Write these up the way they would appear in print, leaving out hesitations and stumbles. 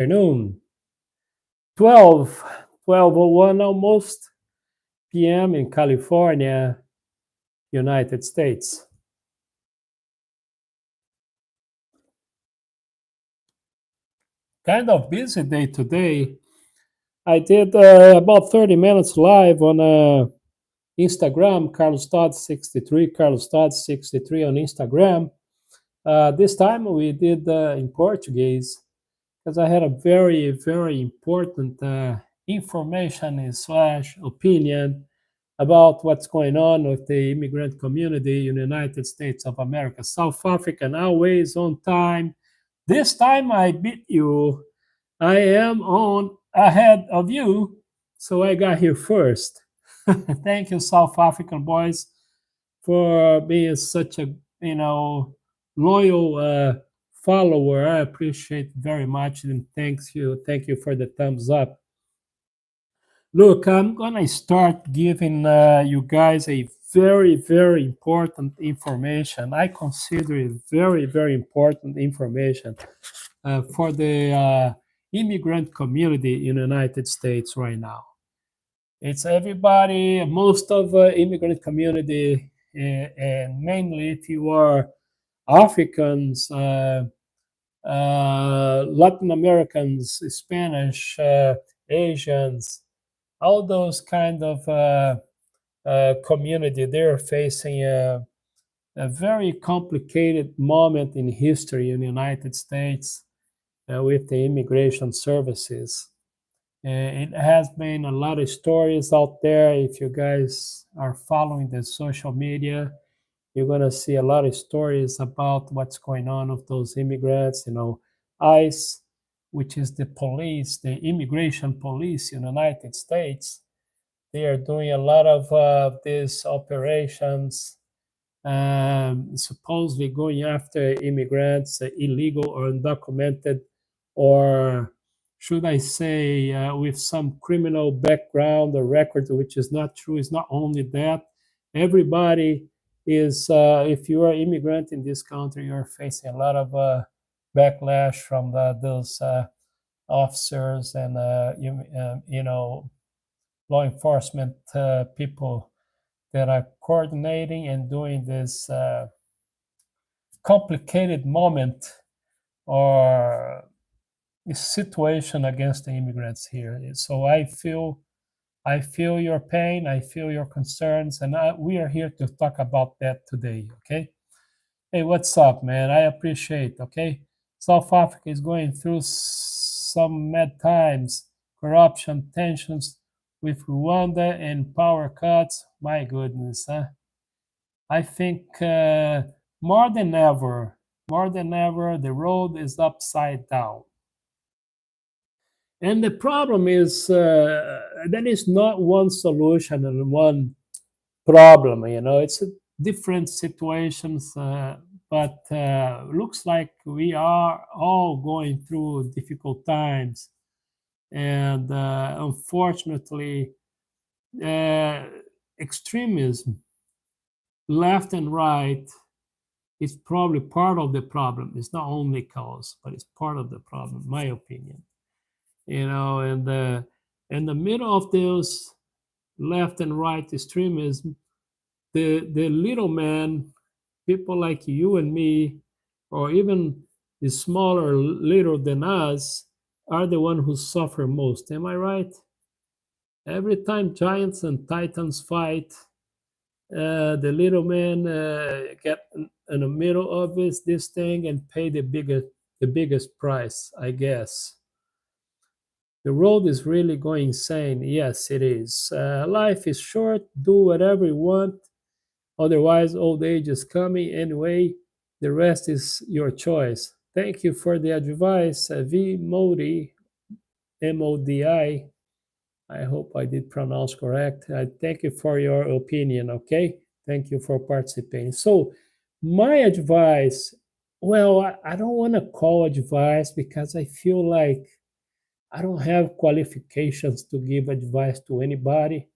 Afternoon, 12:01 almost p.m. in California, United States. Kind of busy day today. I did about 30 minutes live on Instagram, Carlos Todd 63, Carlos Todd 63 on Instagram. This time we did in Portuguese because I had a very, very important information slash opinion about what's going on with the immigrant community in the United States of America. South African always on time. This time I beat you. I am on ahead of you, so I got here first. Thank you, South African boys, for being such a loyal follower. I appreciate very much, and thank you for the thumbs up. Look, I'm gonna start giving you guys a very, very important information. I consider it very, very important information for the immigrant community in the United States right now. It's everybody, most of the immigrant community, and mainly if you are Africans, Latin Americans, Spanish, Asians, all those kind of community, they're facing a very complicated moment in history in the United States with the immigration services. It has been a lot of stories out there. If you guys are following the social media, you're going to see a lot of stories about what's going on with those immigrants. ICE, which is the police, the immigration police in the United States, they are doing a lot of these operations, supposedly going after immigrants, illegal or undocumented, or should I say, with some criminal background or record, which is not true. It's not only that. Everybody is, if you are an immigrant in this country, you're facing a lot of backlash from those officers and, law enforcement people that are coordinating and doing this complicated moment or situation against the immigrants here. So I feel your pain, I feel your concerns, and we are here to talk about that today, okay? Hey, what's up, man? I appreciate, okay? South Africa is going through some mad times, corruption, tensions with Rwanda, and power cuts. My goodness, huh? I think more than ever, the road is upside down. And the problem is there is not one solution and one problem. It's different situations, but looks like we are all going through difficult times. And unfortunately, extremism, left and right, is probably part of the problem. It's not only cause, but it's part of the problem, my opinion. And in the middle of those left and right extremism, the little man, people like you and me, or even the smaller little than us, are the one who suffer most. Am I right? Every time giants and titans fight, the little man get in the middle of this thing and pay the biggest price, I guess. The road is really going insane. Yes, it is. Life is short. Do whatever you want. Otherwise, old age is coming anyway. The rest is your choice. Thank you for the advice, V. Modi, Modi. I hope I did pronounce correct. Thank you for your opinion, okay? Thank you for participating. So, my advice, well, I don't want to call advice because I feel like I don't have qualifications to give advice to anybody,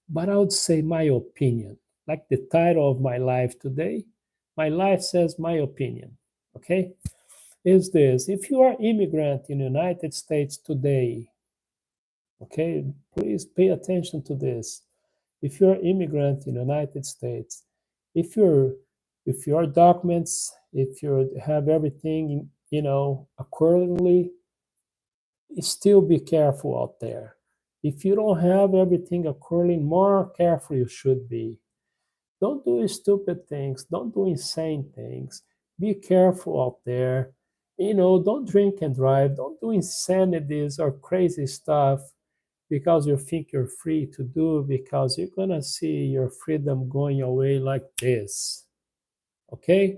but I would say my opinion, like the title of my life today. My life says my opinion, okay? is this: if you are immigrant in the United States today, okay, please pay attention to this. If you're immigrant in the United States, if you're if your documents, if you have everything, accordingly, still be careful out there. If you don't have everything accordingly, more careful you should be. Don't do stupid things. Don't do insane things. Be careful out there. Don't drink and drive. Don't do insanities or crazy stuff because you think you're free to do, because you're going to see your freedom going away like this. Okay?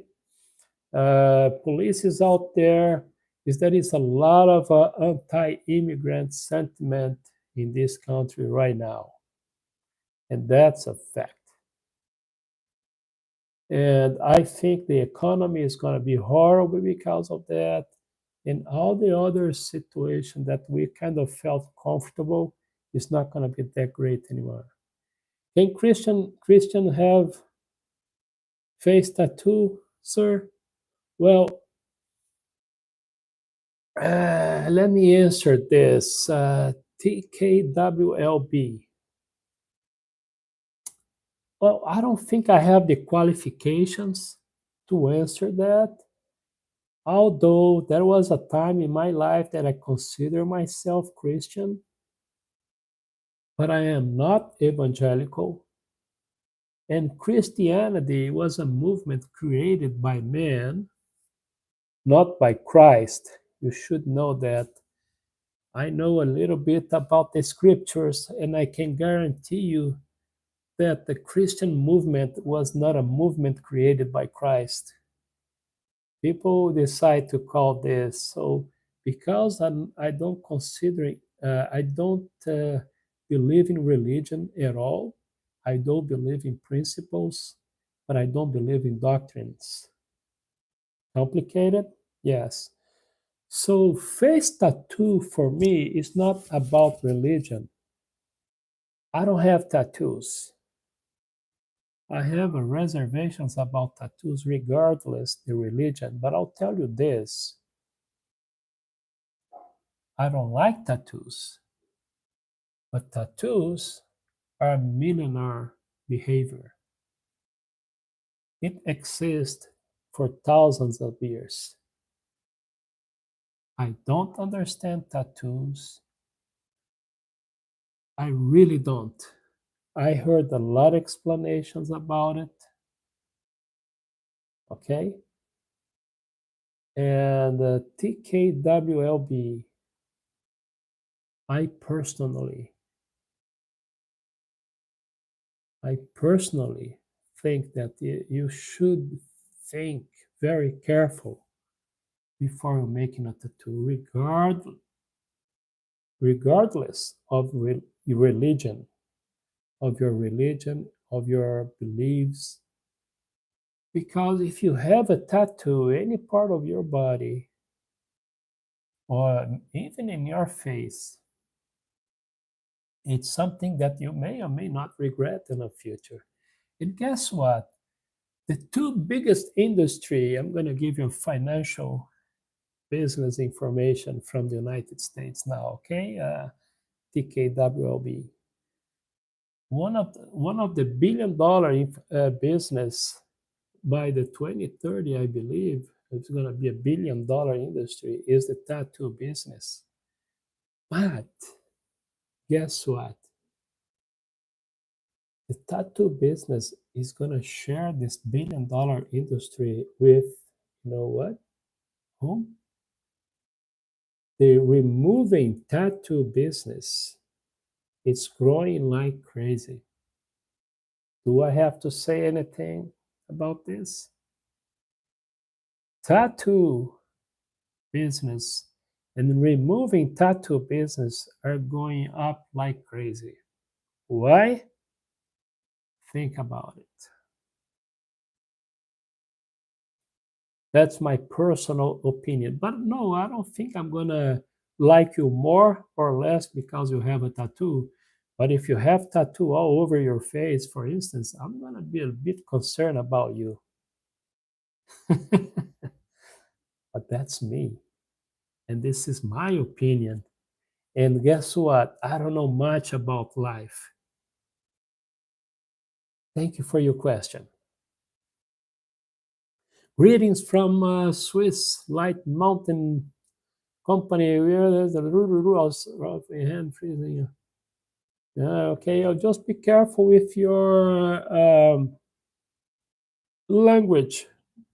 Police is out there. There is a lot of anti-immigrant sentiment in this country right now. And that's a fact. And I think the economy is going to be horrible because of that. And all the other situation that we kind of felt comfortable is not going to be that great anymore. Can Christian have face tattoo, sir? Well, let me answer this. TKWLB. Well, I don't think I have the qualifications to answer that. Although there was a time in my life that I consider myself Christian, but I am not evangelical. And Christianity was a movement created by man, not by Christ. You should know that. I know a little bit about the scriptures, and I can guarantee you that the Christian movement was not a movement created by Christ. People decide to call this so because I don't consider I don't believe in religion at all. I don't believe in principles, but I don't believe in doctrines. Complicated? Yes. So face tattoo for me is not about religion. I don't have tattoos. I have reservations about tattoos regardless the religion, but I'll tell you this. I don't like tattoos, but tattoos are millionaire behavior. It exists for thousands of years. I don't understand tattoos. I really don't. I heard a lot of explanations about it. Okay? And TKWLB, I personally think that you should think very careful before you're making a tattoo, regardless of religion, of your beliefs. Because if you have a tattoo, any part of your body, or even in your face, it's something that you may or may not regret in the future. And guess what? The two biggest industry, I'm going to give you financial business information from the United States now, okay? TKWLB. One of the $1 billion business by the 2030, I believe, it's going to be a $1 billion industry, is the tattoo business. But guess what? The tattoo business is going to share this $1 billion industry with, you know what? Whom? The removing tattoo business. It's growing like crazy. Do I have to say anything about this? Tattoo business and removing tattoo business are going up like crazy. Why? Think about it. That's my personal opinion. But no, I don't think I'm going to like you more or less because you have a tattoo. But if you have tattoo all over your face, for instance, I'm going to be a bit concerned about you. but that's me. And this is my opinion. And guess what? I don't know much about life. Thank you for your question. Greetings from Swiss Light Mountain Company. Where there's a rough hand freezing. Okay, just be careful with your language,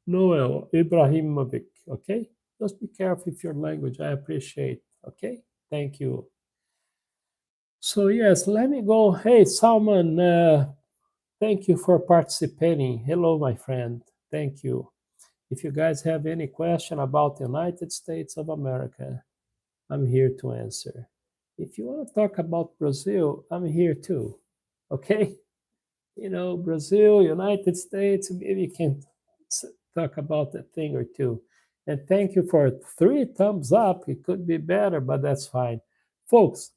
Noel Ibrahimovic. Okay, just be careful with your language. I appreciate. Okay, thank you. So yes, let me go. Hey, Salman, thank you for participating. Hello, my friend. Thank you. If you guys have any question about the United States of America, I'm here to answer. If you want to talk about Brazil, I'm here too. Okay? You know, Brazil, United States, maybe you can talk about a thing or two. And thank you for 3 thumbs up. It could be better, but that's fine. Folks,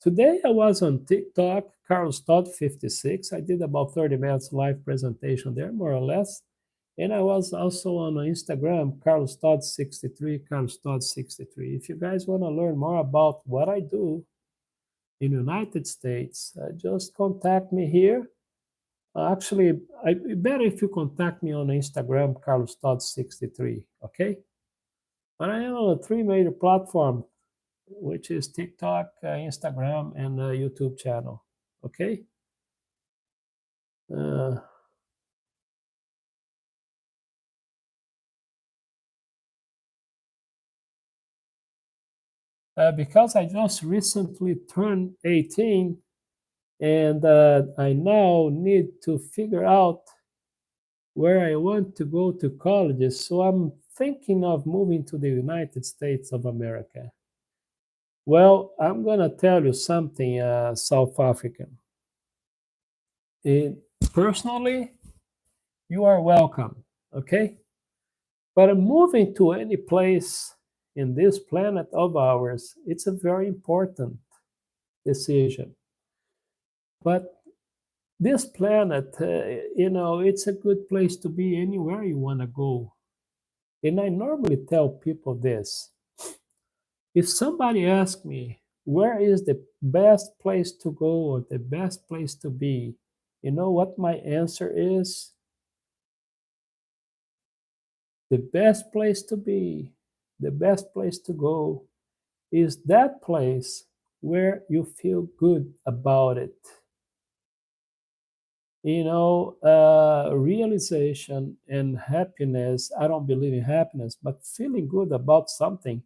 today I was on TikTok, Carlos Todd 56. I did about 30 minutes live presentation there, more or less. And I was also on Instagram, Carlos Todd 63, Carlos Todd 63. If you guys want to learn more about what I do in the United States, just contact me here. Actually, better if you contact me on Instagram, Carlos Todd 63. Okay? But I am on 3 major platforms, which is TikTok, Instagram, and YouTube channel. Okay? Because I just recently turned 18, and I now need to figure out where I want to go to college. So I'm thinking of moving to the United States of America. Well, I'm going to tell you something, South African. Personally, you are welcome, okay? But moving to any place in this planet of ours, it's a very important decision. But this planet, it's a good place to be anywhere you want to go. And I normally tell people this. If somebody asks me, where is the best place to go or the best place to be, you know what my answer is? The best place to be, the best place to go is that place where you feel good about it. Realization and happiness. I don't believe in happiness, but feeling good about something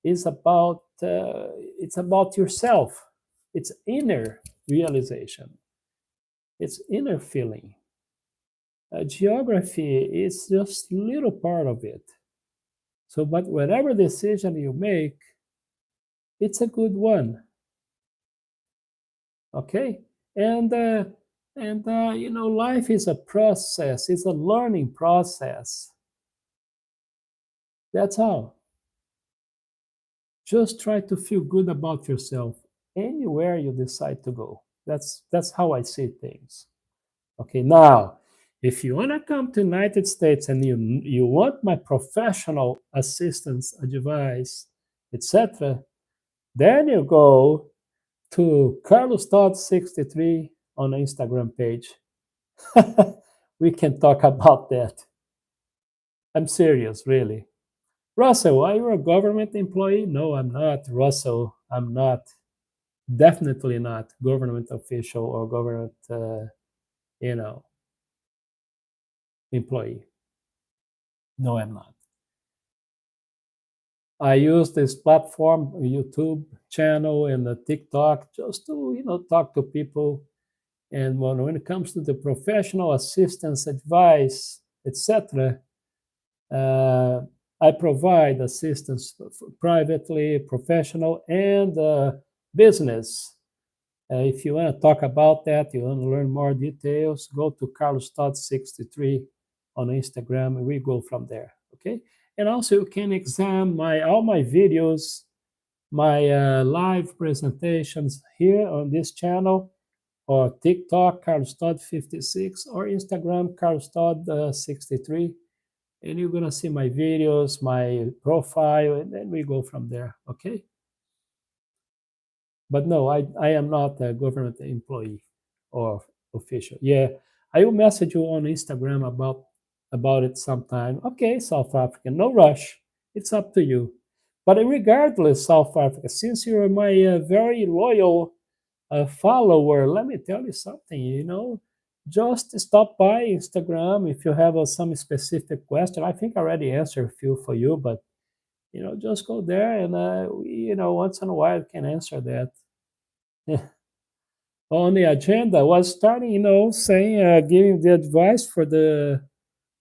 is about it's about yourself. It's inner realization. It's inner feeling. Geography is just little part of it. So, but whatever decision you make, it's a good one. Okay, and life is a process. It's a learning process. That's all. Just try to feel good about yourself anywhere you decide to go. That's how I see things. Okay, now, if you want to come to United States and you want my professional assistance, advice, etc., then you go to Carlos Todd 63 on the Instagram page. We can talk about that. I'm serious, really. Russell, are you a government employee? No, I'm not. Russell, I'm not. Definitely not government official or government, employee. No, I'm not. I use this platform, YouTube channel and the TikTok, just to, talk to people. And when it comes to the professional assistance, advice, etc., I provide assistance privately, professional, and business. If you want to talk about that, you want to learn more details, go to Carlos Todd 63 on Instagram, and we go from there. Okay. And also, you can examine all my videos, my live presentations here on this channel, or TikTok, Carlos Todd 56, or Instagram, Carlos Todd 63. and you're gonna see my videos, my profile, and then we go from there. Okay. But no, I am not a government employee or official. Yeah, I will message you on Instagram about it sometime. Okay, South Africa, no rush. It's up to you. But regardless, South Africa, since you're my very loyal follower, let me tell you something. Just stop by Instagram if you have some specific question. I think I already answered a few for you, but just go there and once in a while can answer that. On the agenda was starting, saying, giving the advice for the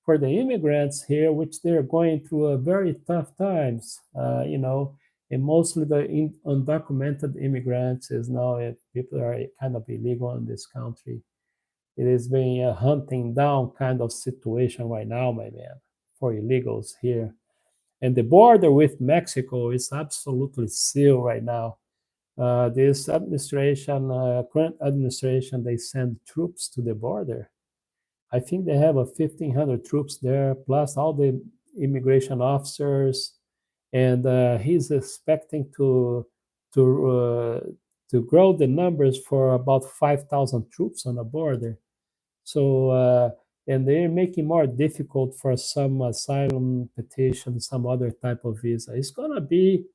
immigrants here, which they're going through a very tough times, and mostly the undocumented immigrants is now people are kind of illegal in this country. It is being a hunting down kind of situation right now, my man, for illegals here. And the border with Mexico is absolutely sealed right now. This administration, current administration, they send troops to the border. I think they have 1,500 troops there, plus all the immigration officers, and he's expecting to uh, to grow the numbers for about 5,000 troops on the border. So, and they're making more difficult for some asylum petition, some other type of visa. It's gonna be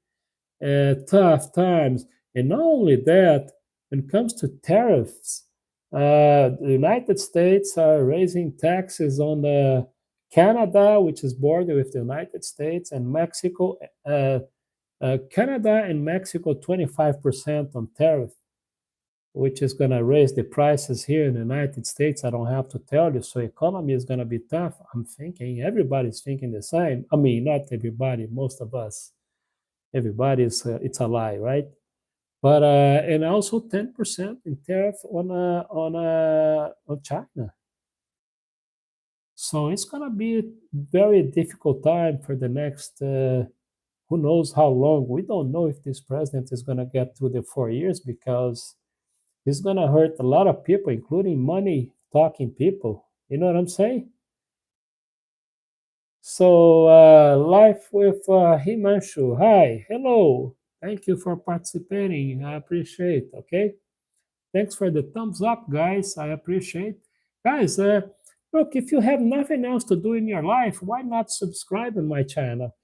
tough times. And not only that, when it comes to tariffs, the United States are raising taxes on Canada, which is border with the United States, and Mexico. Canada and Mexico 25% on tariff, which is going to raise the prices here in the United States. I don't have to tell you. So economy is going to be tough. I'm thinking everybody's thinking the same. I mean, not everybody, most of us. Everybody's it's a lie, right? But and also 10% in tariff on China. So it's gonna be a very difficult time for the next who knows how long. We don't know if this president is gonna get through the 4 years because he's gonna hurt a lot of people, including money talking people. You know what I'm saying? So life with Himanshu. Hi, hello. Thank you for participating. I appreciate. Okay. Thanks for the thumbs up, guys. I appreciate. Guys, look, if you have nothing else to do in your life, why not subscribe in my channel?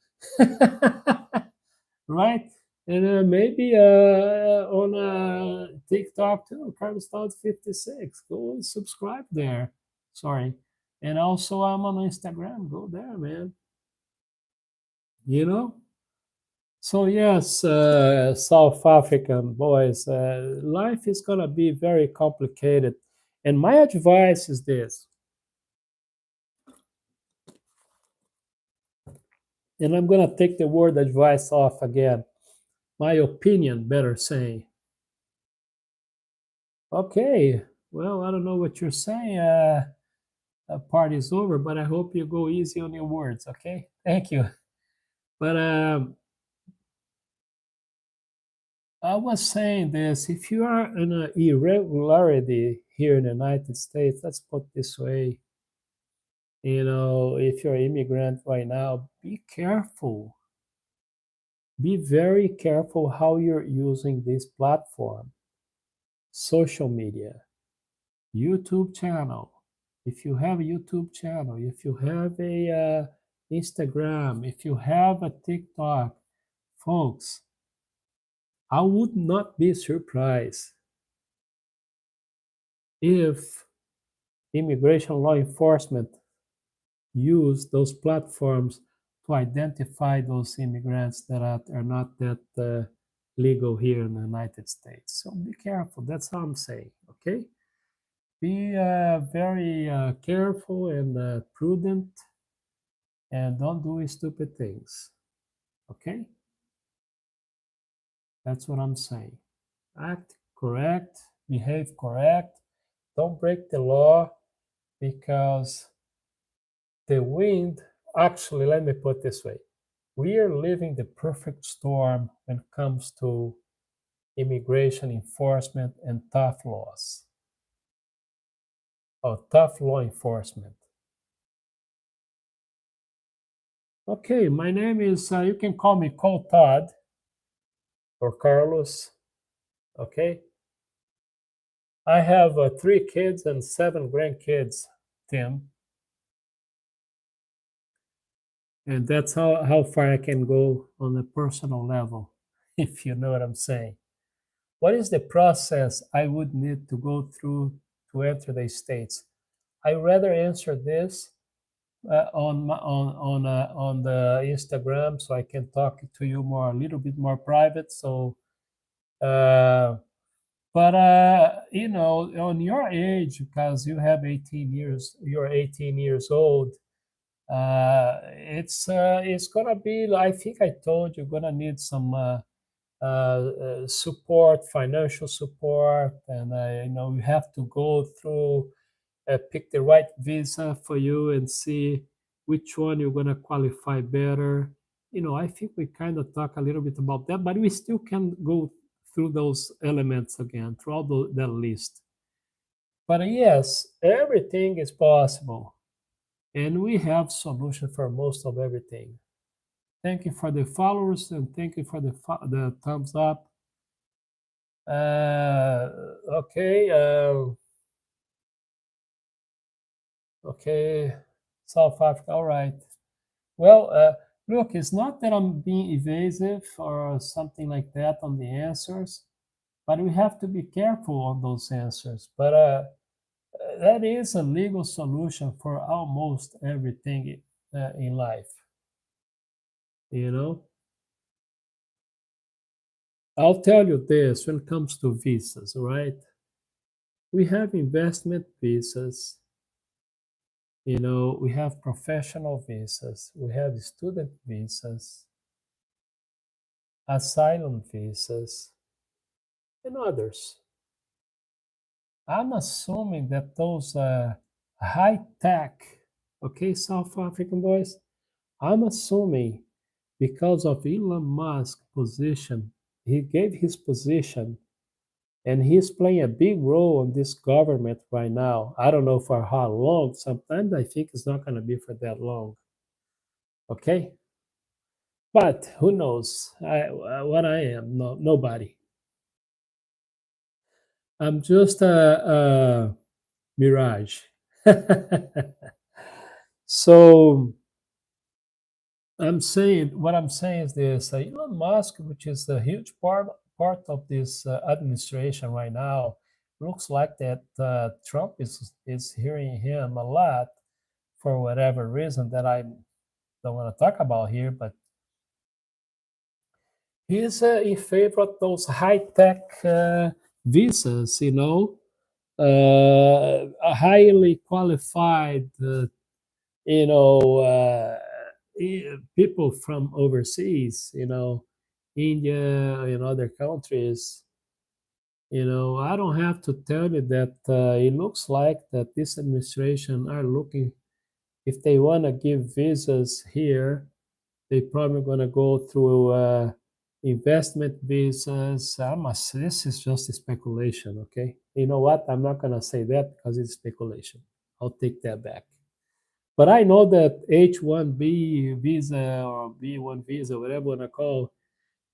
Right? And maybe on TikTok too, Carlos Todd 56. Go and subscribe there. Sorry. And also, I'm on Instagram. Go there, man. You know? So yes, South African boys, life is gonna be very complicated, and my advice is this. And I'm gonna take the word advice off again. My opinion, better say. Okay, well, I don't know what you're saying. Party's over, but I hope you go easy on your words. Okay, thank you. But I was saying this: if you are in an irregularity here in the United States, let's put it this way, if you're an immigrant right now, be careful. Be very careful how you're using this platform, social media, YouTube channel. If you have a YouTube channel, if you have a Instagram, if you have a TikTok, folks, I would not be surprised if immigration law enforcement use those platforms to identify those immigrants that are not that legal here in the United States. So be careful. That's all I'm saying. Okay. Be very careful and prudent, and don't do stupid things. Okay. That's what I'm saying. Act correct. Behave correct. Don't break the law because the wind, actually, let me put it this way. We are living the perfect storm when it comes to immigration enforcement and tough laws, or tough law enforcement. Okay, my name is, you can call me COTodd or Carlos. Okay. I have 3 kids and 7 grandkids, Tim. And that's how far I can go on a personal level, if you know what I'm saying. What is the process I would need to go through to enter the States? I rather answer this on the Instagram, so I can talk to you more a little bit more private. So, uh, but on your age, because you have 18 years, you're 18 years old. It's gonna be. I think I told you, gonna need some support, financial support, and you have to go through, pick the right visa for you and see which one you're gonna qualify better. I think we kind of talk a little bit about that, but we still can go through those elements again throughout that list. But yes, everything is possible, and we have solution for most of everything. Thank you for the followers and thank you for the thumbs up. Okay. Okay. South Africa. All right. Well, look, it's not that I'm being evasive or something like that on the answers, but we have to be careful on those answers. But that is a legal solution for almost everything in life. You know, I'll tell you this when it comes to visas, right? We have investment visas, we have professional visas, we have student visas, asylum visas, and others. I'm assuming that those high tech, okay, South African boys, I'm assuming because of Elon Musk's position, he gave his position and he's playing a big role in this government right now. I don't know for how long. Sometimes I think it's not going to be for that long. Okay, but who knows? What I am? No, nobody. I'm just a mirage. So what I'm saying is this: Elon Musk, which is a huge part of this administration right now, looks like that Trump is hearing him a lot for whatever reason that I don't want to talk about here, but he's in favor of those high tech visas, highly qualified, you know, uh, people from overseas, India and other countries. I don't have to tell you that it looks like that this administration are looking, if they want to give visas here, they probably going to go through investment visas. This is just a speculation, okay? You know what? I'm not going to say that because it's speculation. I'll take that back. But I know that H-1B visa or B-1 visa, whatever you want to call,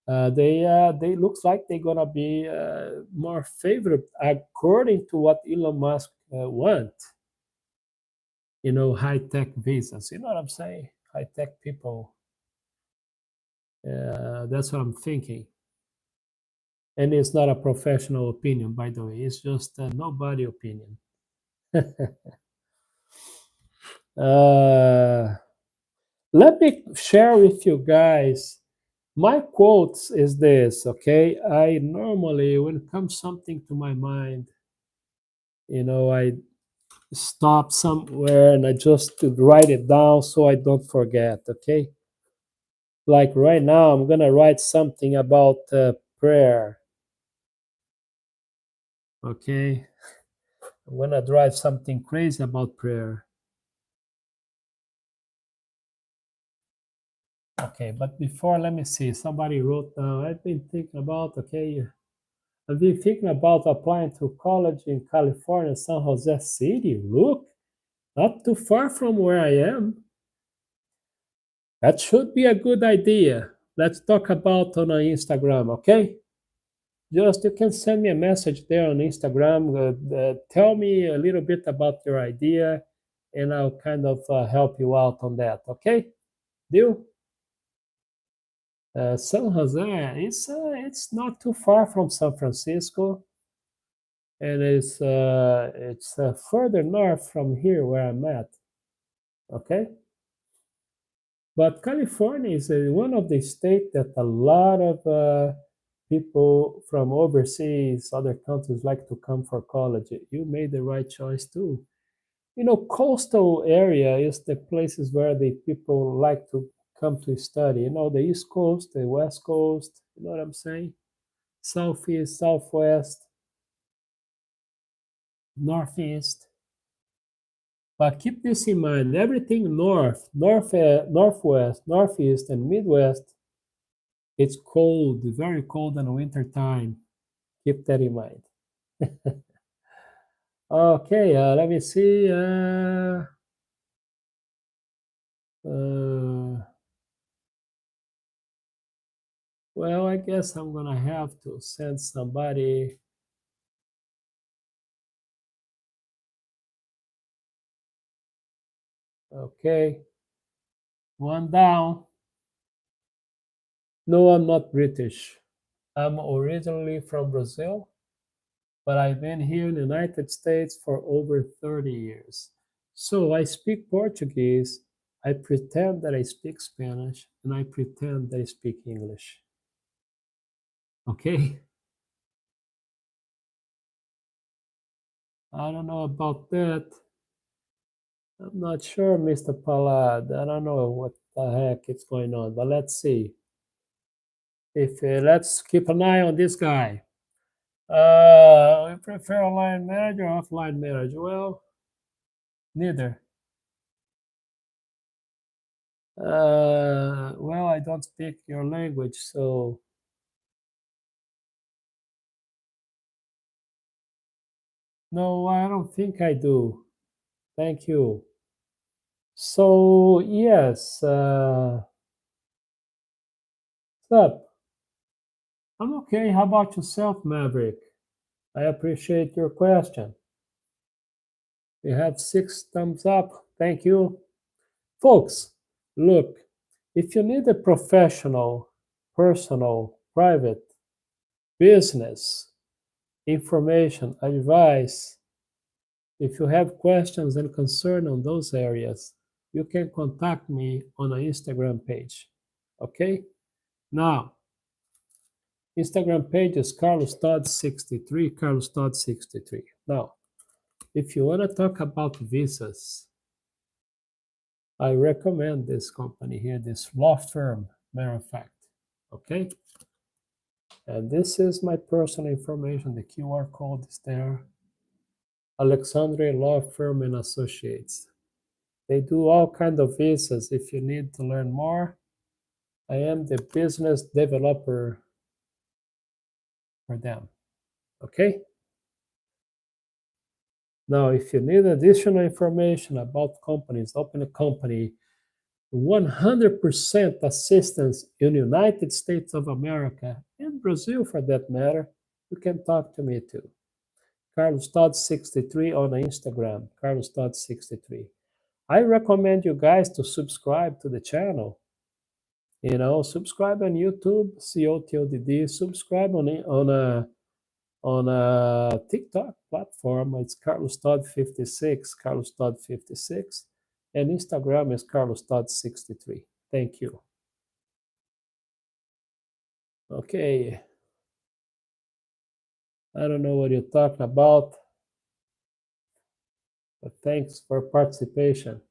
they looks like they're gonna be more favorable according to what Elon Musk want. High tech visas. You know what I'm saying? High tech people. That's what I'm thinking. And it's not a professional opinion, by the way. It's just a nobody opinion. uh, Let me share with you guys my quotes is this, okay? I normally, when it comes something to my mind, I stop somewhere and I just write it down so I don't forget, okay? Like right now, I'm gonna write something about prayer, okay? I'm gonna drive something crazy about prayer. Okay, but before, let me see. Somebody wrote down, I've been thinking about, okay, I've been thinking about applying to college in California, San Jose City. Look, not too far from where I am. That should be a good idea. Let's talk about on Instagram, okay? Just you can send me a message there on Instagram. Tell me a little bit about your idea, and I'll kind of help you out on that, okay? Deal? San Jose, it's not too far from San Francisco, and it's further north from here where I'm at. Okay, but California is one of the states that a lot of people from overseas, other countries, like to come for college. You made the right choice too. You know, coastal area is the places where the people like to come to study. You know, the East Coast, the West Coast. You know what I'm saying? Southeast, Southwest, Northeast. But keep this in mind: everything Northwest, Northeast, and Midwest, it's cold, very cold in the winter time. Keep that in mind. Okay, let me see. Well, I guess I'm gonna have to send somebody. Okay, one down. No, I'm not British. I'm originally from Brazil, but I've been here in the United States for over 30 years. So I speak Portuguese, I pretend that I speak Spanish, and I pretend that I speak English. Okay? I don't know about that. I'm not sure, Mr. Palad. I don't know what the heck is going on, but let's see. If let's keep an eye on this guy. We prefer online manager or offline manager? Well, neither. Well, I don't speak your language, so no, I don't think I do. Thank you. So, yes, what's up? I'm okay. How about yourself, Maverick? I appreciate your question. You have 6 thumbs up. Thank you. Folks, look, if you need a professional, personal, private, business, information, advice, if you have questions and concern on those areas, you can contact me on an Instagram page. Okay? Now, Instagram page is CarlosTodd63, CarlosTodd63. Now, if you want to talk about visas, I recommend this company here, this law firm, matter of fact. Okay? And this is my personal information. The QR code is there. Alexandria Law Firm and Associates. They do all kinds of visas. If you need to learn more, I am the business developer for them. Okay? Now, if you need additional information about companies, open a company, 100% assistance in the United States of America and Brazil for that matter, you can talk to me too. Carlos Todd 63 on Instagram, Carlos Todd 63. I recommend you guys to subscribe to the channel. You know, subscribe on YouTube, COTodd. Subscribe on a TikTok platform. It's Carlos Todd 56, Carlos Todd 56, and Instagram is Carlos Todd 63. Thank you. Okay. I don't know what you're talking about, but thanks for participation.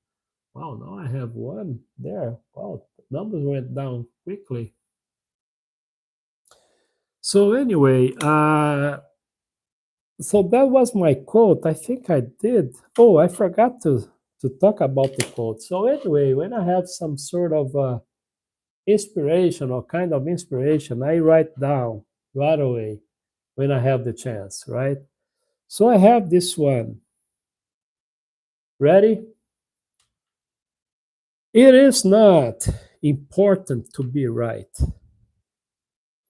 Wow, now I have one there. Wow, the numbers went down quickly. So anyway, so that was my quote. I think I did. Oh, I forgot to talk about the quote. So anyway, when I have some sort of inspiration or kind of inspiration, I write down right away when I have the chance, right? So I have this one. Ready? It is not important to be right.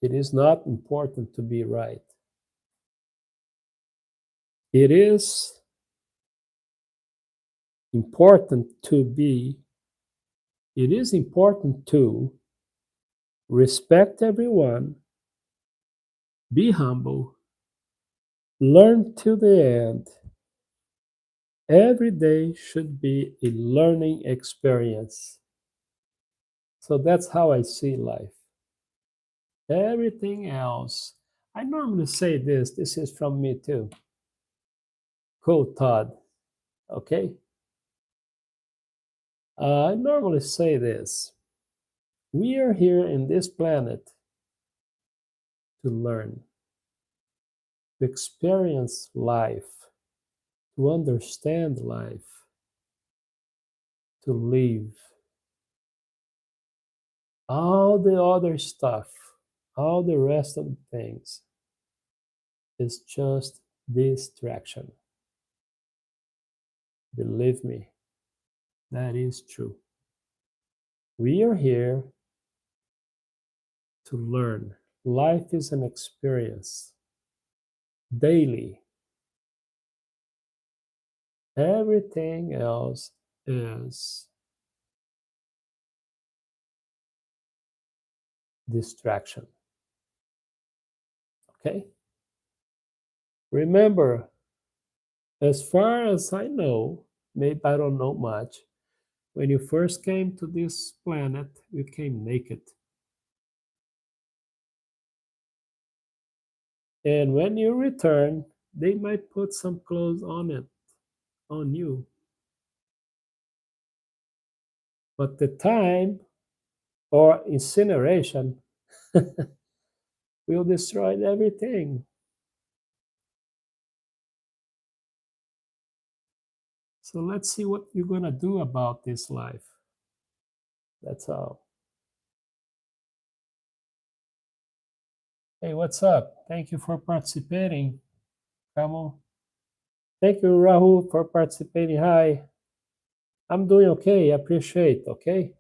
It is not important to be right. It is important to respect everyone, be humble, learn to the end. Every day should be a learning experience. So that's how I see life. Everything else, I normally say this is from me too. COTodd, okay? I normally say this. We are here in this planet to learn, to experience life, to understand life, to live. All the other stuff, all the rest of the things is just distraction. Believe me, that is true. We are here to learn. Life is an experience daily. Everything else is distraction. Okay? Remember, as far as I know, maybe I don't know much, when you first came to this planet, you came naked. And when you return, they might put some clothes on you. But the time or incineration will destroy everything. So let's see what you're going to do about this life. That's all. Hey, what's up? Thank you for participating. Come on. Thank you, Rahul, for participating. Hi. I'm doing okay. I appreciate. Okay.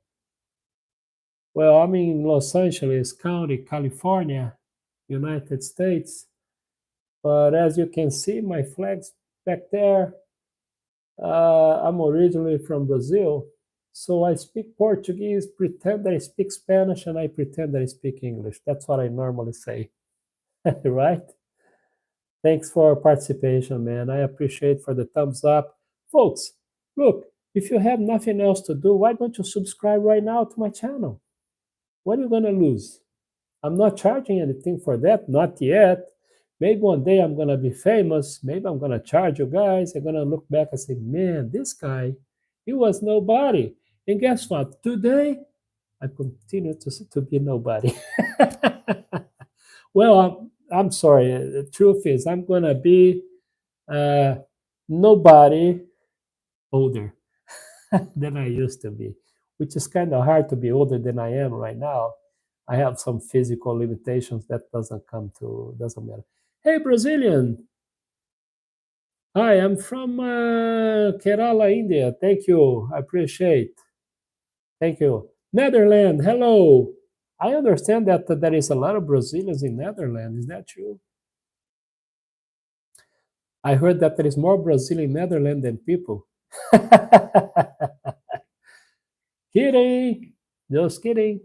Well, I'm in Los Angeles County, California, United States. But as you can see, my flag's back there. I'm originally from Brazil. So I speak Portuguese, pretend that I speak Spanish, and I pretend that I speak English. That's what I normally say. Right? Thanks for participation, man. I appreciate for the thumbs up. Folks, look, if you have nothing else to do, why don't you subscribe right now to my channel? What are you going to lose? I'm not charging anything for that, not yet. Maybe one day I'm going to be famous. Maybe I'm going to charge you guys. I'm going to look back and say, man, this guy, he was nobody. And guess what? Today, I continue to be nobody. Well, I'm sorry. The truth is, I'm going to be nobody older than I used to be, which is kind of hard to be older than I am right now. I have some physical limitations that doesn't matter. Hey, Brazilian. Hi, I'm from Kerala, India. Thank you. I appreciate. Thank you. Netherlands, hello. I understand that there is a lot of Brazilians in Netherlands. Is that true? I heard that there is more Brazil in Netherlands than people. Kidding. Just kidding.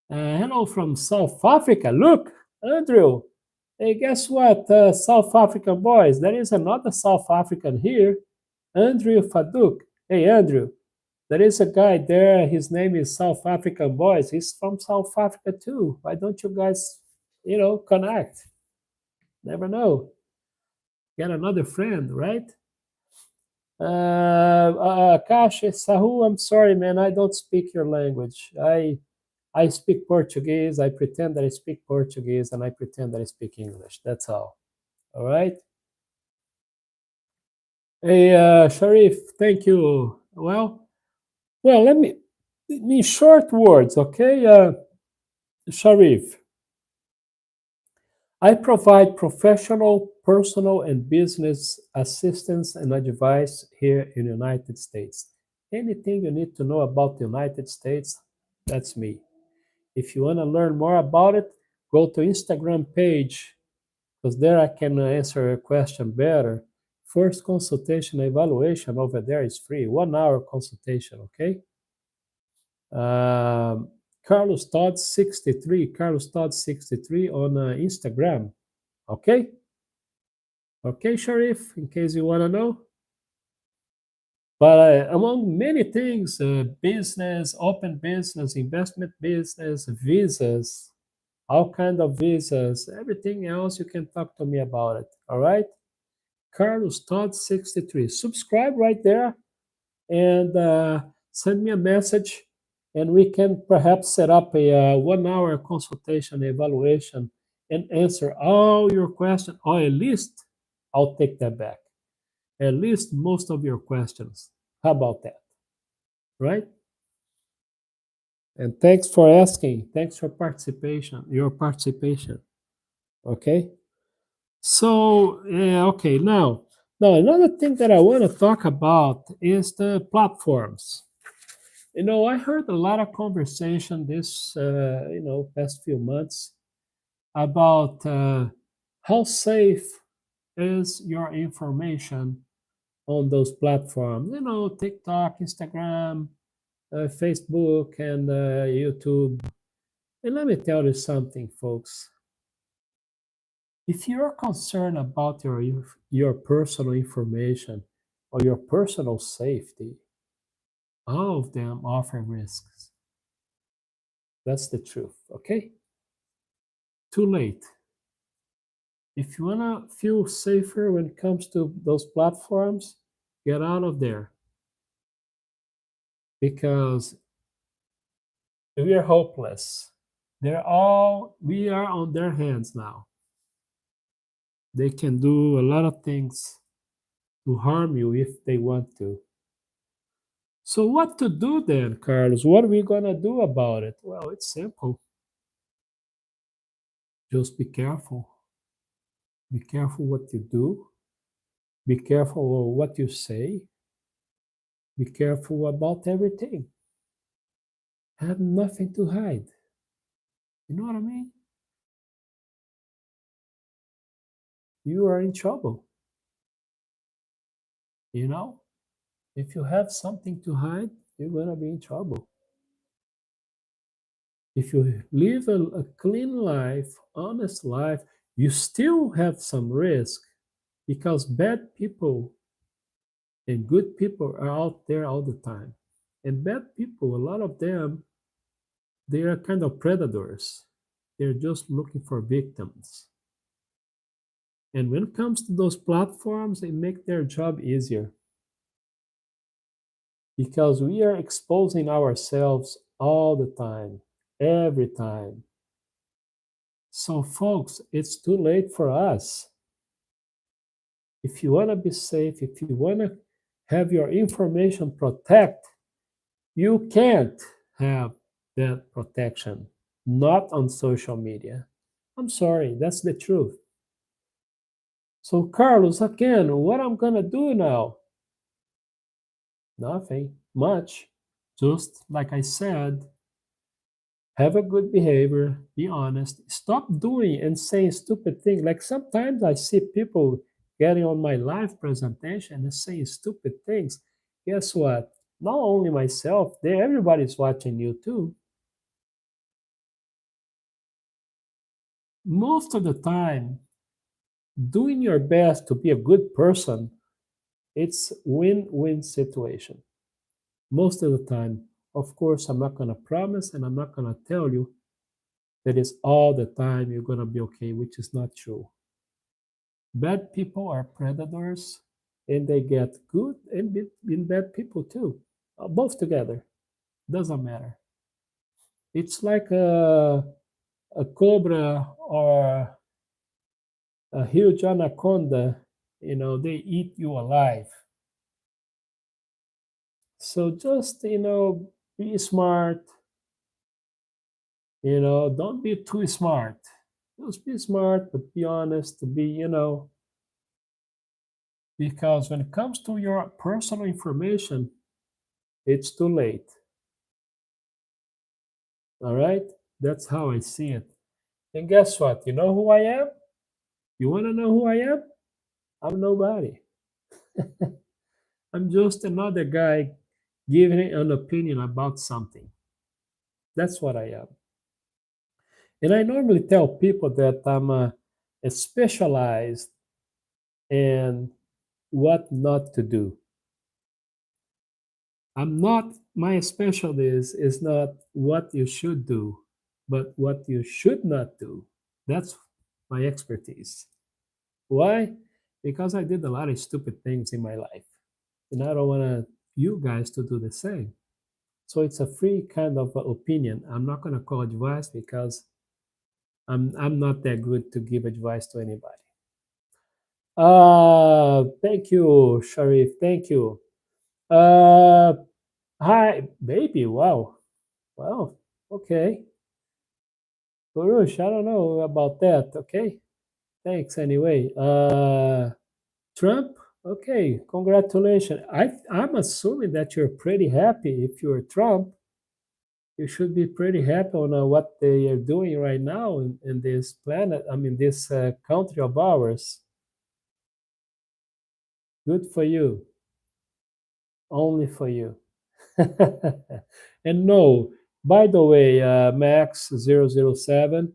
Hello from South Africa. Look, Andrew. Hey, guess what, South African boys? There is another South African here, Andrew Faduk. Hey, Andrew. There is a guy there. His name is South African boys. He's from South Africa too. Why don't you guys, connect? Never know. Get another friend, right? Kash, Sahu, I'm sorry, man. I don't speak your language. I speak Portuguese. I pretend that I speak Portuguese, and I pretend that I speak English. That's all. All right. Hey, Sharif, thank you. Well, let me, in short words, okay, Sharif. I provide professional, personal, and business assistance and advice here in the United States. anything you need to know about the United States, that's me. If you want to learn more about it, go to Instagram page, because there I can answer your question better. First consultation evaluation over there is free, 1 hour consultation, okay? Carlos Todd 63, Carlos Todd 63 on Instagram, okay? Okay, Sharif, in case you want to know. But among many things, business, open business, investment business, visas, all kind of visas, everything else, you can talk to me about it, all right? Carlos Todd 63. Subscribe right there and send me a message, and we can perhaps set up a 1 hour consultation evaluation and answer all your questions, or at least I'll take that back. At least most of your questions. How about that? Right? And thanks for asking. Thanks for your participation. Okay? So, okay, now another thing that I want to talk about is the platforms. I heard a lot of conversation this, past few months about how safe is your information on those platforms. TikTok, Instagram, Facebook, and YouTube. And let me tell you something, folks. If you're concerned about your personal information or your personal safety, all of them offer risks. That's the truth, okay? Too late. If you want to feel safer when it comes to those platforms, get out of there. Because we are hopeless. We are on their hands now. They can do a lot of things to harm you if they want to. So what to do then, Carlos? What are we going to do about it? Well, it's simple. Just be careful. Be careful what you do. Be careful what you say. Be careful about everything. Have nothing to hide. You know what I mean? You are in trouble. If you have something to hide, you're going to be in trouble. If you live a clean life, honest life, you still have some risk, because bad people and good people are out there all the time. And bad people, a lot of them, they are kind of predators. They're just looking for victims. And when it comes to those platforms, they make their job easier, because we are exposing ourselves all the time, every time. So, folks, it's too late for us. If you want to be safe, if you want to have your information protected, you can't have that protection, not on social media. I'm sorry, that's the truth. So, Carlos, again, what I'm going to do now? Nothing much. Just like I said, have a good behavior, be honest, stop doing and saying stupid things. Like sometimes I see people getting on my live presentation and saying stupid things. Guess what? Not only myself, everybody's watching you too. Most of the time, doing your best to be a good person, it's win-win situation. Most of the time. Of course, I'm not going to promise and I'm not going to tell you that it's all the time you're going to be okay, which is not true. Bad people are predators, and they get good and bad people too, both together. Doesn't matter. It's like a cobra or a huge anaconda. They eat you alive. So just be smart. Don't be too smart. Just be smart, but be honest. Because when it comes to your personal information, it's too late. All right? That's how I see it. And guess what? You know who I am? You want to know who I am? I'm nobody. I'm just another guy giving an opinion about something. That's what I am. And I normally tell people that I'm a specialized in what not to do. I'm not, my specialty is not what you should do, but what you should not do. That's my expertise. Why? Because I did a lot of stupid things in my life. And I don't want you guys to do the same. So it's a free kind of opinion. I'm not going to call advice because I'm not that good to give advice to anybody. Thank you, Sharif. Thank you. Uh, hi, baby. Wow. Well, okay. Gurush, I don't know about that. Okay. Thanks anyway. Trump. Okay. Congratulations. I'm assuming that you're pretty happy if you're Trump. You should be pretty happy on what they are doing right now in this planet. I mean, this country of ours. Good for you. Only for you. And no, by the way, Max 007,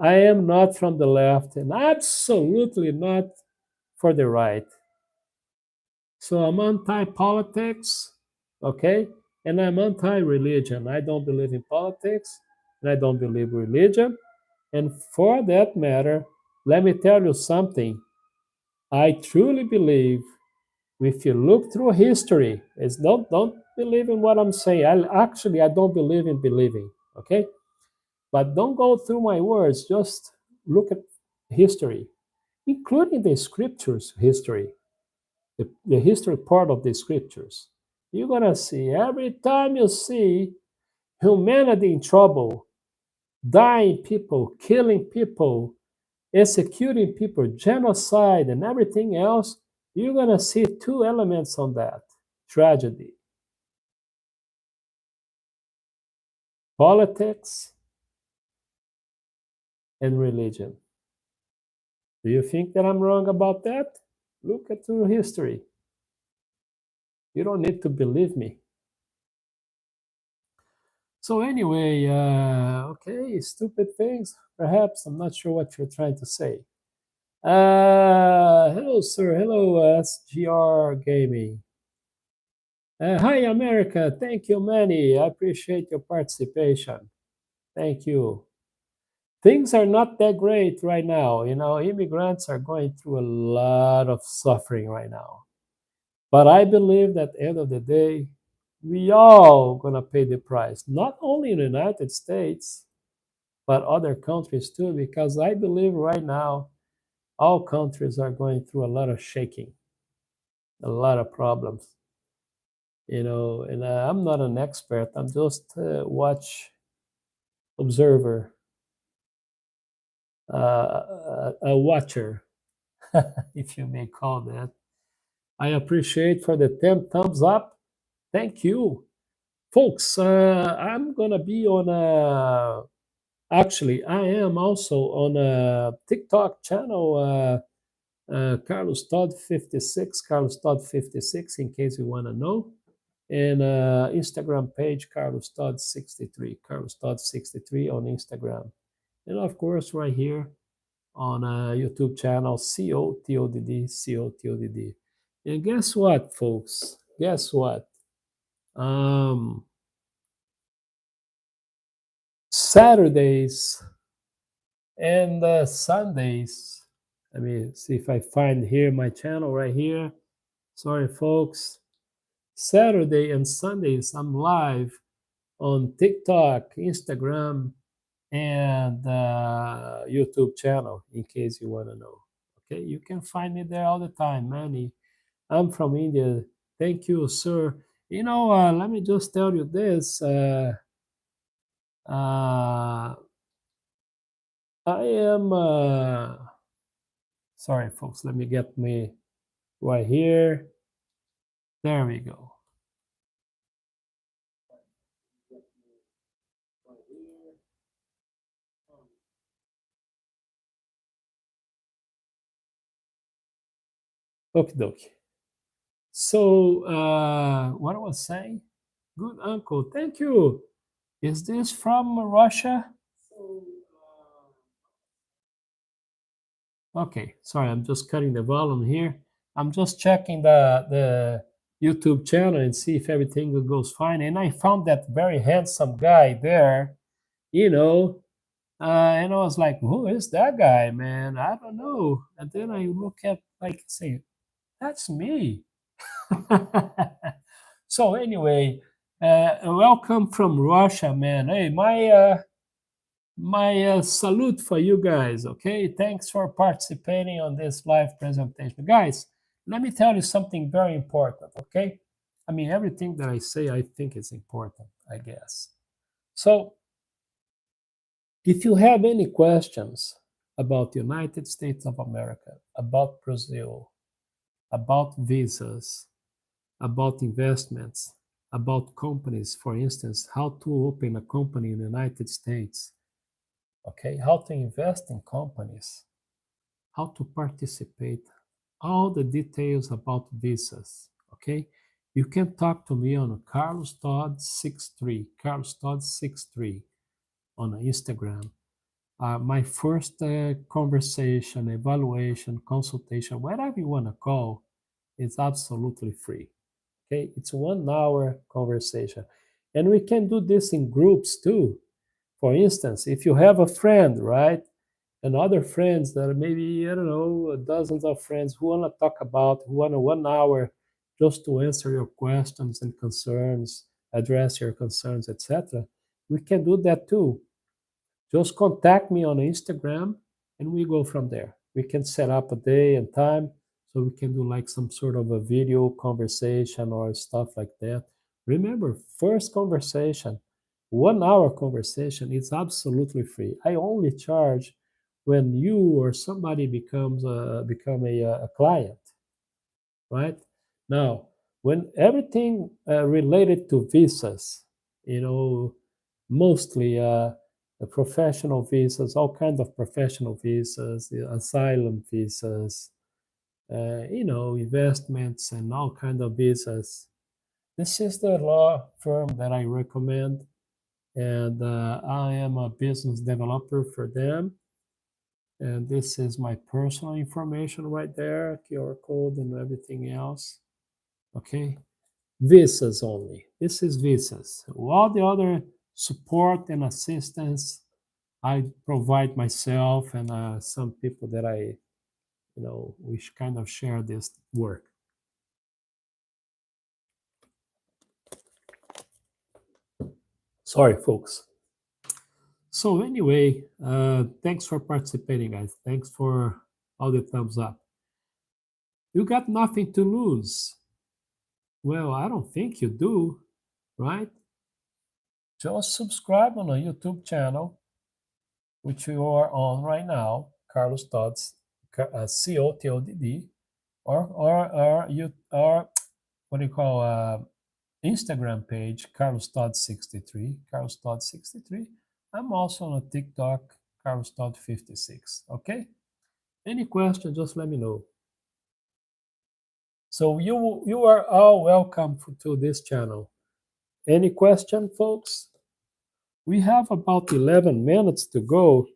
I am not from the left and absolutely not for the right. So I'm anti politics, okay? And I'm anti religion. I don't believe in politics and I don't believe religion. And for that matter, let me tell you something. I truly believe if you look through history, it's don't believe in what I'm saying. I don't believe in believing, okay? But don't go through my words, just look at history, including the scriptures history, the history part of the scriptures. You're gonna see every time you see humanity in trouble, dying people, killing people, executing people, genocide, and everything else, you're going to see two elements on that tragedy: politics and religion. Do you think that I'm wrong about that? Look at your history. You don't need to believe me. So, anyway, okay, stupid things. Perhaps I'm not sure what you're trying to say. Hello, sir. Hello, SGR Gaming. Hi, America. Thank you, Manny. I appreciate your participation. Thank you. Things are not that great right now. You know, immigrants are going through a lot of suffering right now. But I believe that at the end of the day, we all gonna pay the price, not only in the United States, but other countries too, because I believe right now all countries are going through a lot of shaking, a lot of problems. You know, and I'm not an expert. I'm just watch observer, a watcher, if you may call that. I appreciate for the 10 thumbs up. Thank you. Folks, I'm going to be on a, actually, I am also on a TikTok channel, Carlos Todd 56, Carlos Todd 56, in case you want to know. And Instagram page, Carlos Todd 63, Carlos Todd 63 on Instagram. And of course, right here on a YouTube channel, COTodd, COTodd. And guess what, folks? Guess what? Saturdays and Sundays. Let me see if I find here my channel right here. Sorry, folks. Saturday and Sundays, I'm live on TikTok, Instagram, and YouTube channel, in case you want to know. Okay, you can find me there all the time, Manny. I'm from India. Thank you, sir. You know, let me just tell you this. I am, sorry, folks, let me get me right here. There we go. Okay, dokie. So, what I was saying? Good uncle, thank you. Is this from Russia? Okay, sorry, I'm just cutting the volume here. I'm just checking the YouTube channel and see if everything goes fine. And I found that very handsome guy there, you know, and I was like, who is that guy, man? I don't know. And then I look at, like, say, that's me. So anyway, welcome from Russia, man. Hey, my salute for you guys. Okay, thanks for participating on this live presentation, guys. Let me tell you something very important. Okay, I mean everything that I say, I think is important. I guess. So, if you have any questions about the United States of America, about Brazil, about visas, about investments, about companies, for instance, how to open a company in the United States, okay, how to invest in companies, how to participate, all the details about visas, okay, you can talk to me on Carlos Todd 63, Carlos Todd 63 on Instagram. My first conversation, evaluation, consultation, whatever you want to call, is absolutely free. Okay, it's 1 hour conversation. And we can do this in groups too. For instance, if you have a friend, right? And other friends that are maybe, I don't know, dozens of friends who want to talk about, who want a 1 hour just to answer your questions and concerns, address your concerns, etc. We can do that too. Just contact me on Instagram and we go from there. We can set up a day and time so we can do like some sort of a video conversation or stuff like that. Remember, first conversation, 1 hour conversation is absolutely free. I only charge when you or somebody become a client, right? Now, when everything related to visas, you know, mostly professional visas, all kinds of professional visas, asylum visas, investments and all kinds of visas. This is the law firm that I recommend, and I am a business developer for them. And this is my personal information right there, QR code and everything else. Okay, visas only. This is visas. All the other support and assistance I provide myself and some people that we kind of share this work. Sorry, folks. So anyway, thanks for participating, guys. Thanks for all the thumbs up. You got nothing to lose. Well, I don't think you do, right? Just subscribe on a YouTube channel, which you are on right now, Carlos Todd's COTodd, or what do you call Instagram page, Carlos Todd 63, Carlos Todd 63. I'm also on a TikTok, Carlos Todd 56. Okay. Any question? Just let me know. So you are all welcome to this channel. Any question, folks? We have about 11 minutes to go.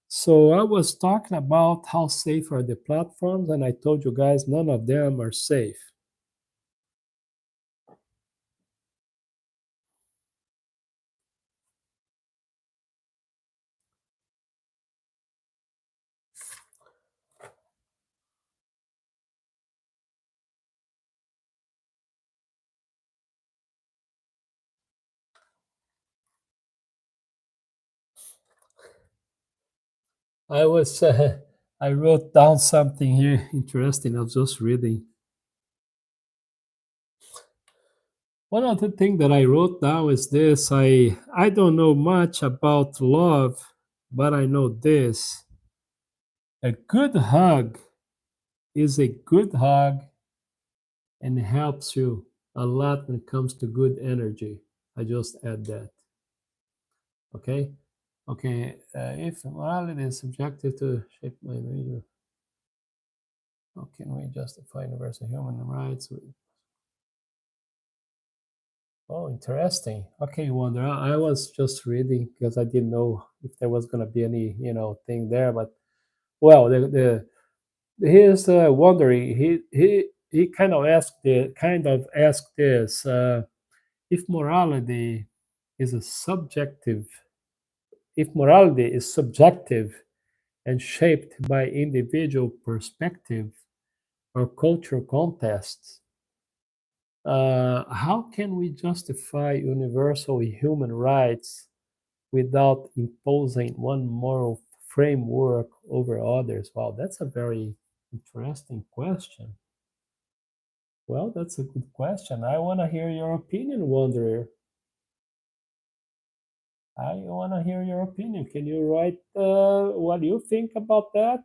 So I was talking about how safe are the platforms, and I told you guys none of them are safe. I wrote down something here interesting. I was just reading. One of the things that I wrote down is this. I don't know much about love, but I know this. A good hug is a good hug and helps you a lot when it comes to good energy. I just add that. Okay? Okay, if morality is subjective to shape my nature. How can we justify universal human rights? Oh, interesting. Okay, Wonder. I was just reading because I didn't know if there was going to be any, thing there. But well, he is wondering. He kind of asked this: if morality is a subjective, if morality is subjective and shaped by individual perspective or cultural contexts, how can we justify universal human rights without imposing one moral framework over others? Wow, that's a very interesting question. Well, that's a good question. I want to hear your opinion, Wanderer. I want to hear your opinion. Can you write what you think about that?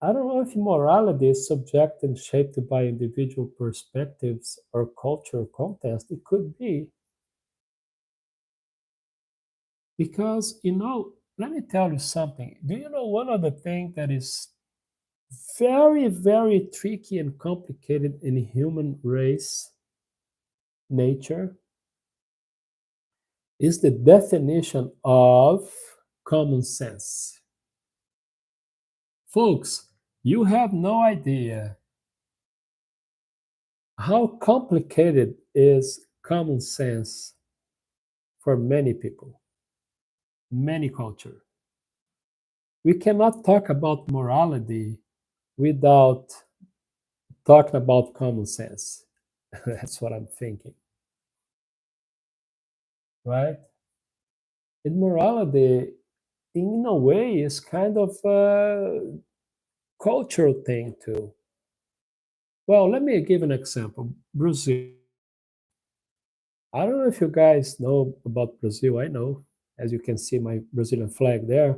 I don't know if morality is subject and shaped by individual perspectives or cultural context. It could be because, let me tell you something. Do you know one of the things that is very, very tricky and complicated in human race nature is the definition of common sense. Folks, you have no idea how complicated is common sense for many people, many culture. We cannot talk about morality without talking about common sense. That's what I'm thinking, right? And morality, in a way, is kind of a cultural thing too. Well, let me give an example. Brazil. I don't know if you guys know about Brazil. I know, as you can see, my Brazilian flag there.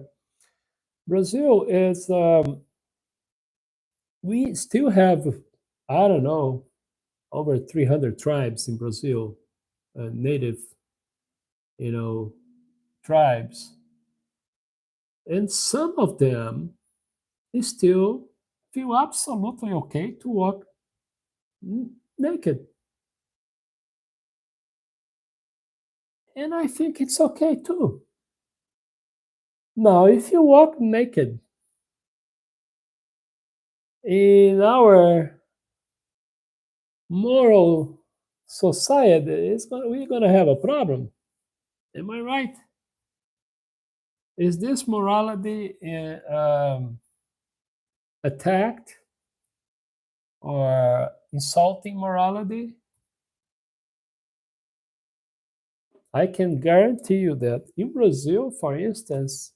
Brazil is, we still have, I don't know, over 300 tribes in Brazil, native, you know, tribes. And some of them still feel absolutely okay to walk naked. And I think it's okay too. Now, if you walk naked in our moral society, we're going to have a problem. Am I right? Is this morality attacked or insulting morality? I can guarantee you that in Brazil, for instance,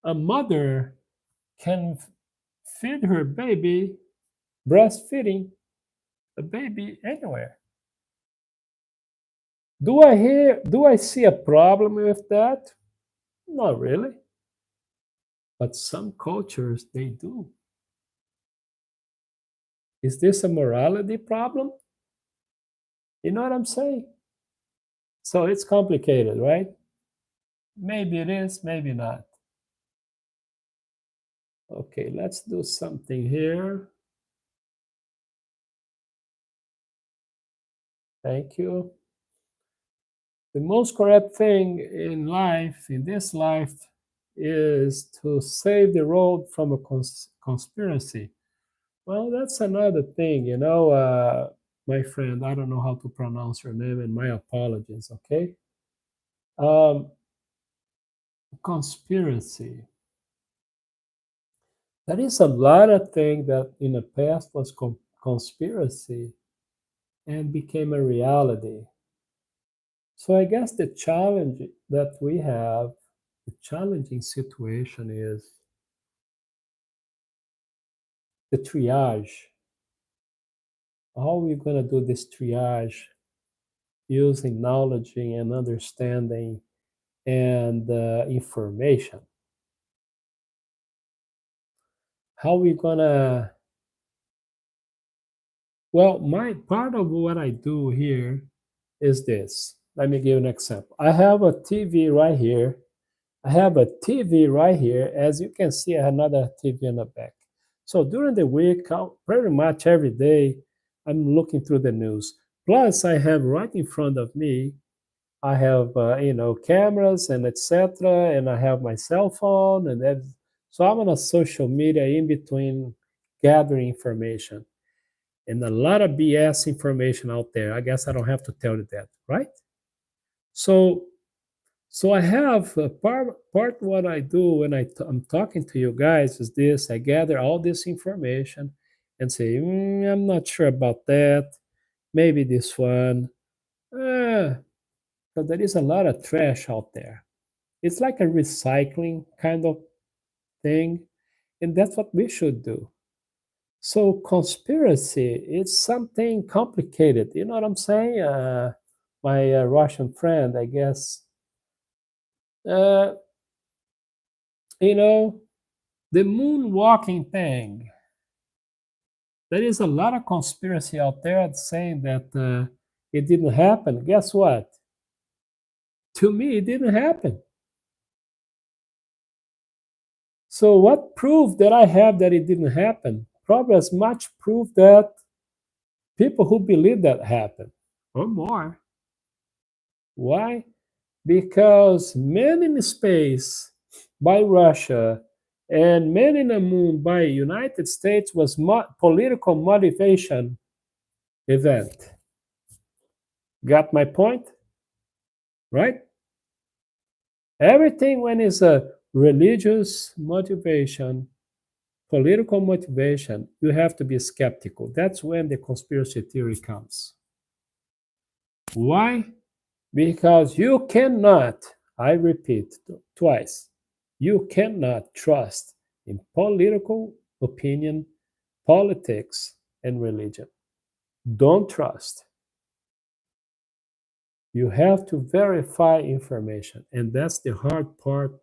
a mother can feed her baby, breastfeeding a baby anywhere. Do I see a problem with that? Not really. But some cultures they do. Is this a morality problem? You know what I'm saying? So it's complicated, right? Maybe it is, maybe not. Okay, let's do something here. Thank you. The most correct thing in life, in this life, is to save the world from a conspiracy. Well, that's another thing, my friend. I don't know how to pronounce your name, and my apologies, okay? Um, conspiracy. There is a lot of things that in the past was conspiracy and became a reality. So I guess the challenge that we have, the challenging situation is the triage. How are we going to do this triage using knowledge and understanding and information? How are we going to? Well, my part of what I do here is this. Let me give an example. I have a TV right here. I have a TV right here. As you can see, I have another TV in the back. So during the week, pretty much every day, I'm looking through the news. Plus, I have right in front of me, I have cameras and etc. And I have my cell phone and that. So I'm on a social media in between gathering information and a lot of BS information out there. I guess I don't have to tell you that, right? So so I have part what I do when I'm talking to you guys is this: I gather all this information and say, I'm not sure about that. Maybe this one. So there is a lot of trash out there. It's like a recycling kind of thing, and that's what we should do. So conspiracy, it's something complicated. You know what I'm saying? My Russian friend, I guess. Uh, you know, the moon walking thing. There is a lot of conspiracy out there saying that it didn't happen. Guess what? To me, it didn't happen. So what proof that I have that it didn't happen? Probably as much proof that people who believe that happened or more. Why? Because men in space by Russia and men in the moon by United States was political motivation event. Got my point? Right? Everything when it's a religious motivation, political motivation, you have to be skeptical. That's when the conspiracy theory comes. Why? Because you cannot, I repeat twice, you cannot trust in political opinion, politics, and religion. Don't trust. You have to verify information, and that's the hard part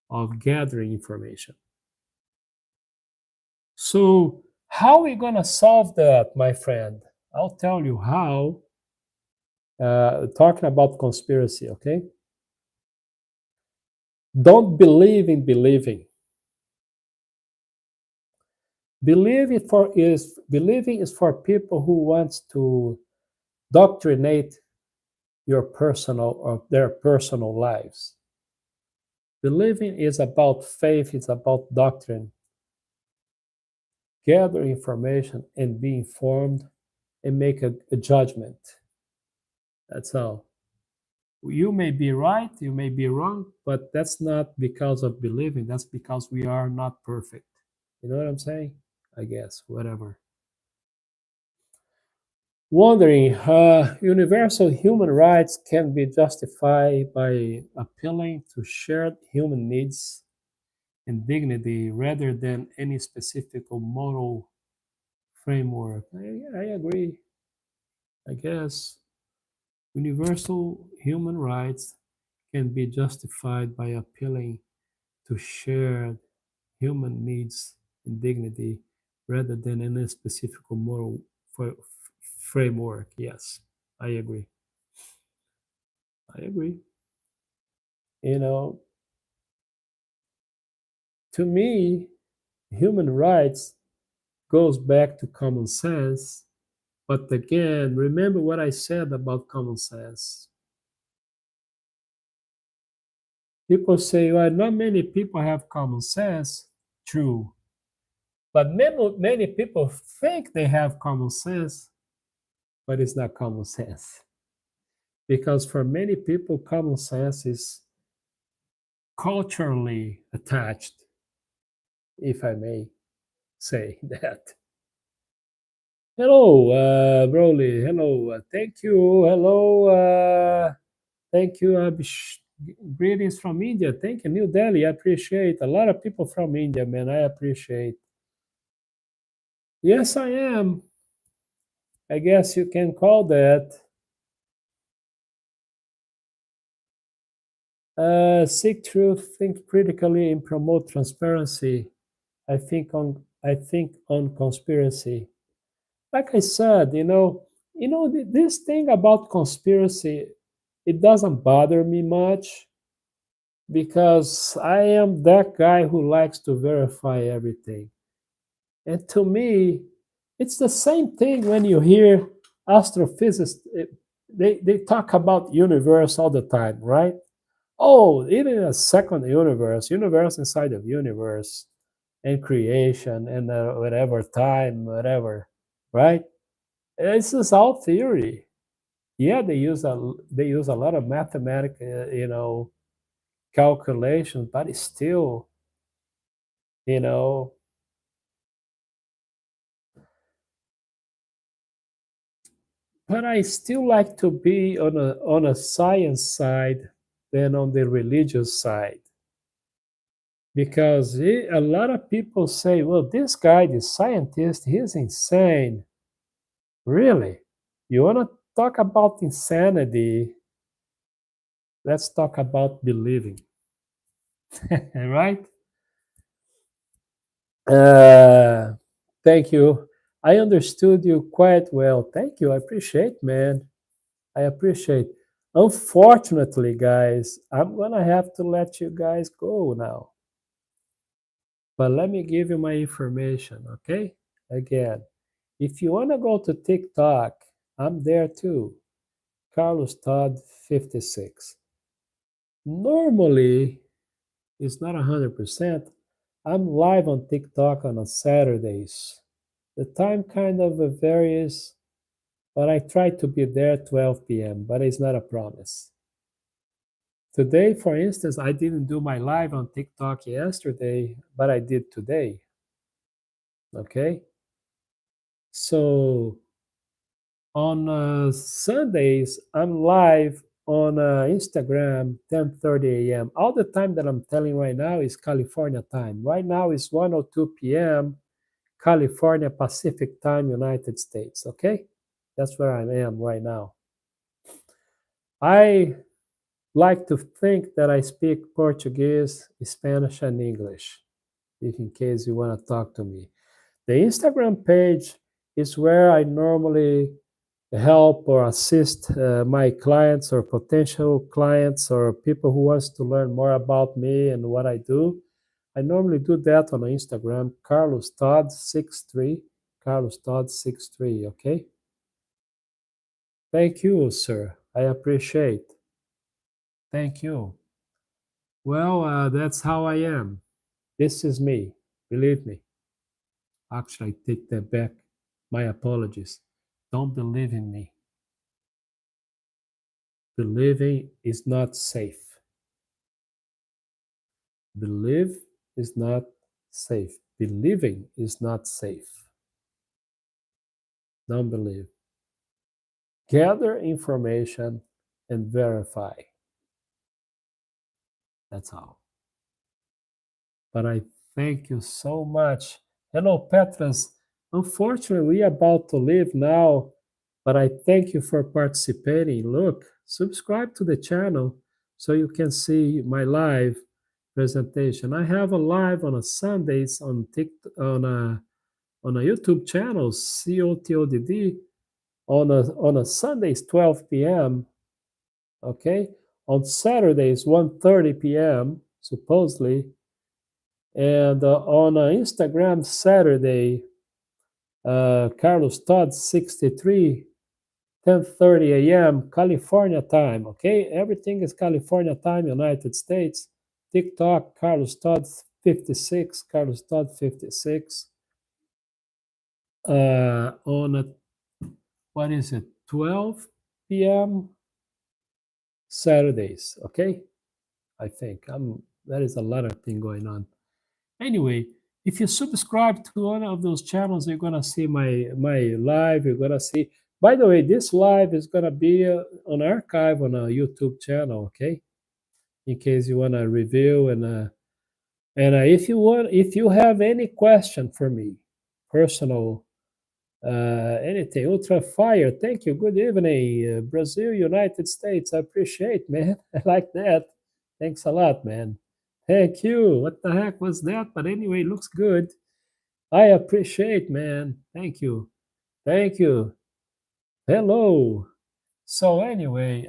of gathering information. So, how are we going to solve that, my friend? I'll tell you how. Talking about conspiracy, okay? Don't believe in believing. Believing is for people who wants to doctrinate your personal or their personal lives. Believing is about faith, it's about doctrine. Gather information and be informed and make a judgment. That's all. You may be right, you may be wrong, but that's not because of believing. That's because we are not perfect. You know what I'm saying? I guess, whatever. Wondering, universal human rights can be justified by appealing to shared human needs and dignity rather than any specific or moral framework. I agree. I guess universal human rights can be justified by appealing to shared human needs and dignity rather than any specific or moral framework. Yes, I agree. I agree. You know, to me, human rights goes back to common sense. But again, remember what I said about common sense. People say, well, not many people have common sense. True. But many people think they have common sense, but it's not common sense. Because for many people, common sense is culturally attached, if I may say that. Hello, Broly. Hello. Thank you. Hello. Thank you. Greetings from India. Thank you, New Delhi. I appreciate a lot of people from India, man. I appreciate. Yes, I am. I guess you can call that. Seek truth, think critically, and promote transparency. I think on conspiracy. Like I said, this thing about conspiracy, it doesn't bother me much because I am that guy who likes to verify everything. And to me, it's the same thing when you hear astrophysicists, they talk about universe all the time, right? Oh, even a second universe inside of universe, and creation, and whatever time, whatever, right? This is all theory. Yeah, they use a lot of mathematical, calculations, but it's still, you know, but I still like to be on a science side than on the religious side, because a lot of people say, "Well, this guy, this scientist, he's insane." Really? You want to talk about insanity? Let's talk about believing, right? Uh, Thank you. I understood you quite well. Thank you. I appreciate, man. I appreciate. Unfortunately, guys, I'm gonna have to let you guys go now. But let me give you my information, okay? Again, if you wanna go to TikTok, I'm there too. Carlos Todd 56. Normally, it's not 100%. I'm live on TikTok on a Saturdays. The time kind of varies, but I try to be there 12 p.m., but it's not a promise. Today, for instance, I didn't do my live on TikTok yesterday, but I did today. Okay? So on Sundays, I'm live on Instagram 10:30 a.m. All the time that I'm telling right now is California time. Right now is 1:02 p.m. California Pacific time, United States. Okay? That's where I am right now. I like to think that I speak Portuguese, Spanish, and English, if in case you want to talk to me. The Instagram page is where I normally help or assist my clients or potential clients or people who wants to learn more about me and what I do. I normally do that on Instagram, Carlos Todd 63, Carlos Todd 63, okay? Thank you, sir. I appreciate. Thank you. Well, that's how I am. This is me. Believe me. Actually, I take that back. My apologies. Don't believe in me. Believing is not safe. Believe is not safe. Believing is not safe. Don't believe. Gather information and verify. That's all. But I thank you so much. Hello, Petras. Unfortunately, we are about to leave now, but I thank you for participating. Look, subscribe to the channel so you can see my live presentation. I have a live on a Sundays on TikTok, on a YouTube channel, COTodd, on a Sundays 12 p.m. Okay, on Saturdays 1:30 p.m. supposedly, and on Instagram Saturday, Carlos Todd 63, 10:30 a.m. California time. Okay, everything is California time, United States. TikTok, Carlos Todd 56, Carlos Todd 56. On a, what is it, 12 p.m. Saturdays. Okay, I think there is a lot of thing going on. Anyway, if you subscribe to one of those channels, you're gonna see my live. You're gonna see. By the way, this live is gonna be on archive on a YouTube channel. Okay, in case you wanna review and if you have any question for me, personal, anything, Ultra Fire. Thank you. Good evening, Brazil, United States. I appreciate, man. I like that. Thanks a lot, man. Thank you. What the heck was that? But anyway, looks good. I appreciate, man. Thank you. Thank you. Hello. So anyway,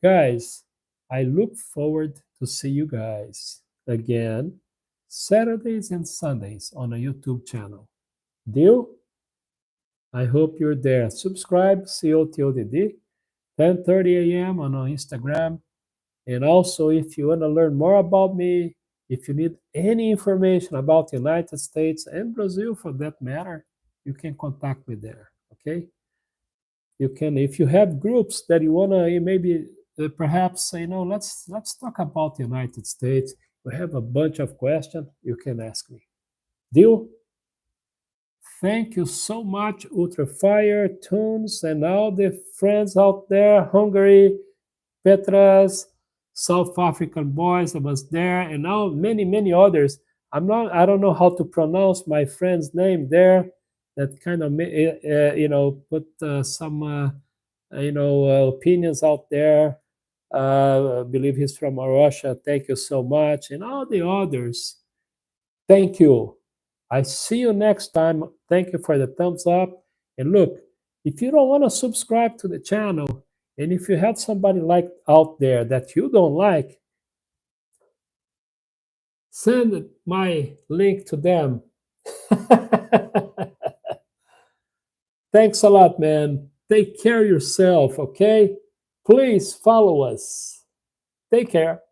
guys, I look forward to see you guys again Saturdays and Sundays on a YouTube channel. Deal? I hope you're there. Subscribe, COTodd, 10:30 a.m. on Instagram. And also, if you want to learn more about me, if you need any information about the United States and Brazil for that matter, you can contact me there. Okay? You can, if you have groups that you want to maybe perhaps say, no, let's talk about the United States. We have a bunch of questions. You can ask me. Deal? Thank you so much, Ultrafire, Tunes, and all the friends out there, Hungary, Petras, South African boys that was there, and now many, many others. I don't know how to pronounce my friend's name there. That kind of, put some, opinions out there. I believe he's from Russia. Thank you so much, and all the others. Thank you. I see you next time. Thank you for the thumbs up. And look, if you don't want to subscribe to the channel, and if you have somebody like out there that you don't like, send my link to them. Thanks a lot, man. Take care of yourself, okay? Please follow us. Take care.